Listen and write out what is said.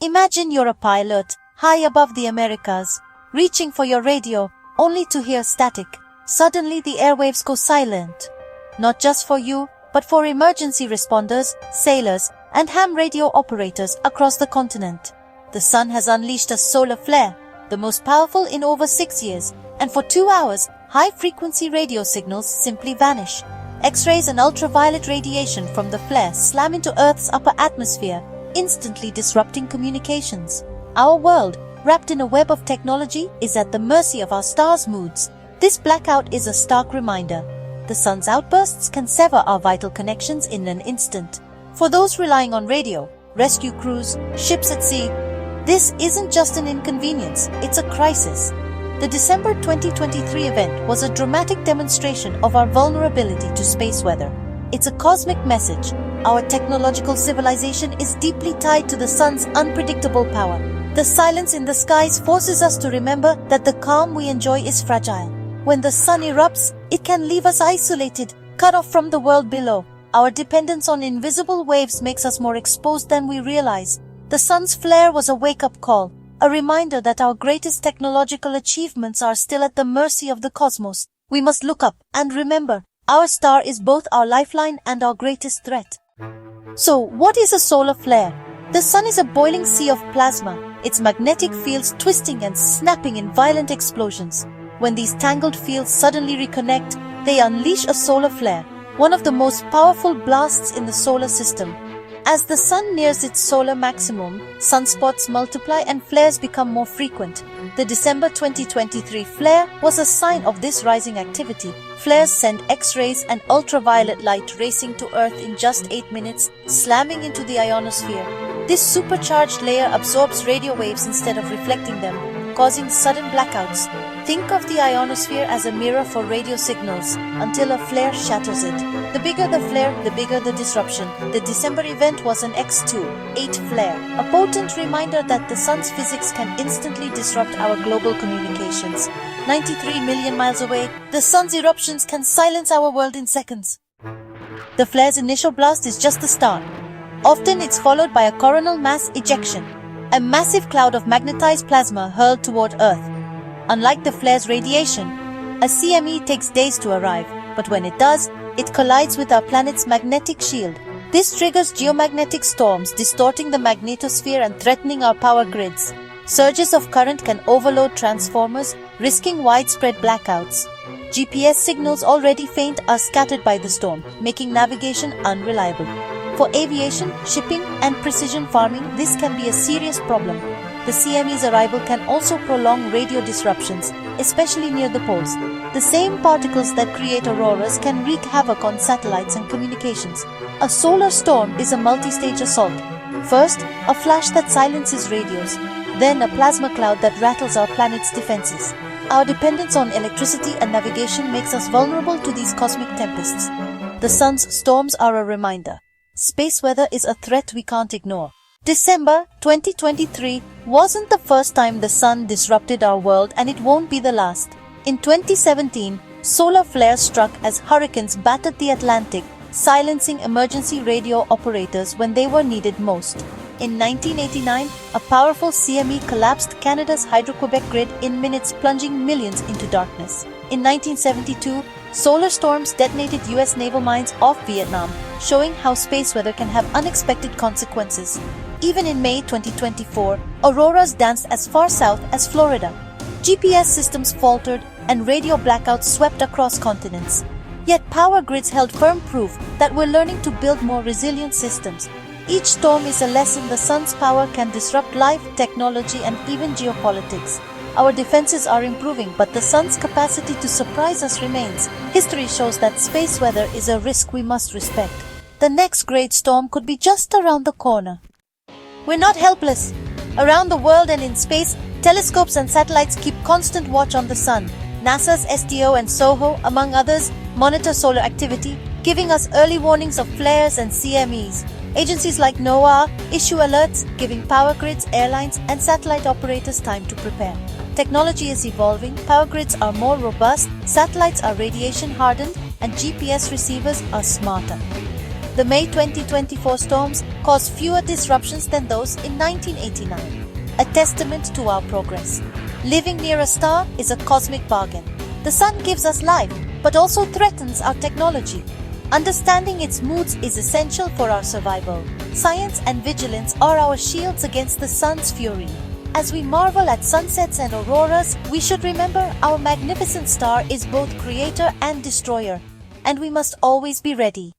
Imagine you're a pilot, high above the Americas, reaching for your radio, only to hear static. Suddenly the airwaves go silent. Not just for you, but for emergency responders, sailors, and ham radio operators across the continent. The sun has unleashed a solar flare, the most powerful in over 6 years, and for 2 hours, high-frequency radio signals simply vanish. X-rays and ultraviolet radiation from the flare slam into Earth's upper atmosphere, instantly disrupting communications. Our world, wrapped in a web of technology, is at the mercy of our stars' moods. This blackout is a stark reminder. The sun's outbursts can sever our vital connections in an instant. For those relying on radio, rescue crews, ships at sea, this isn't just an inconvenience, it's a crisis. The December 2023 event was a dramatic demonstration of our vulnerability to space weather. It's a cosmic message. Our technological civilization is deeply tied to the sun's unpredictable power. The silence in the skies forces us to remember that the calm we enjoy is fragile. When the sun erupts, it can leave us isolated, cut off from the world below. Our dependence on invisible waves makes us more exposed than we realize. The sun's flare was a wake-up call, a reminder that our greatest technological achievements are still at the mercy of the cosmos. We must look up and remember, our star is both our lifeline and our greatest threat. So, what is a solar flare? The sun is a boiling sea of plasma, its magnetic fields twisting and snapping in violent explosions. When these tangled fields suddenly reconnect, they unleash a solar flare, one of the most powerful blasts in the solar system. As the sun nears its solar maximum, sunspots multiply and flares become more frequent. The December 2023 flare was a sign of this rising activity. Flares send X-rays and ultraviolet light racing to Earth in just 8 minutes, slamming into the ionosphere. This supercharged layer absorbs radio waves instead of reflecting them, causing sudden blackouts. Think of the ionosphere as a mirror for radio signals until a flare shatters it. The bigger the flare, the bigger the disruption. The December event was an X28 flare, a potent reminder that the sun's physics can instantly disrupt our global communications. 93 million miles away, the sun's eruptions can silence our world in seconds. The flare's initial blast is just the start. Often it's followed by a coronal mass ejection, a massive cloud of magnetized plasma hurled toward Earth. Unlike the flare's radiation, a CME takes days to arrive, but when it does, it collides with our planet's magnetic shield. This triggers geomagnetic storms, distorting the magnetosphere and threatening our power grids. Surges of current can overload transformers, risking widespread blackouts. GPS signals already faint are scattered by the storm, making navigation unreliable. For aviation, shipping, and precision farming, this can be a serious problem. The CME's arrival can also prolong radio disruptions, especially near the poles. The same particles that create auroras can wreak havoc on satellites and communications. A solar storm is a multi-stage assault. First, a flash that silences radios, then a plasma cloud that rattles our planet's defenses. Our dependence on electricity and navigation makes us vulnerable to these cosmic tempests. The sun's storms are a reminder. Space weather is a threat we can't ignore. December 2023 wasn't the first time the sun disrupted our world, and it won't be the last. In 2017, solar flares struck as hurricanes battered the Atlantic, silencing emergency radio operators when they were needed most. In 1989, a powerful CME collapsed Canada's Hydro-Quebec grid in minutes, plunging millions into darkness. In 1972, solar storms detonated US naval mines off Vietnam, showing how space weather can have unexpected consequences. Even in May 2024, auroras danced as far south as Florida. GPS systems faltered and radio blackouts swept across continents. Yet power grids held firm proof that we're learning to build more resilient systems. Each storm is a lesson the sun's power can disrupt life, technology, and even geopolitics. Our defenses are improving, but the sun's capacity to surprise us remains. History shows that space weather is a risk we must respect. The next great storm could be just around the corner. We're not helpless. Around the world and in space, telescopes and satellites keep constant watch on the sun. NASA's STO and SOHO, among others, monitor solar activity, giving us early warnings of flares and CMEs. Agencies like NOAA issue alerts, giving power grids, airlines, and satellite operators time to prepare. Technology is evolving, power grids are more robust, satellites are radiation hardened, and GPS receivers are smarter. The May 2024 storms caused fewer disruptions than those in 1989, a testament to our progress. Living near a star is a cosmic bargain. The sun gives us life, but also threatens our technology. Understanding its moods is essential for our survival. Science and vigilance are our shields against the sun's fury. As we marvel at sunsets and auroras, we should remember our magnificent star is both creator and destroyer, and we must always be ready.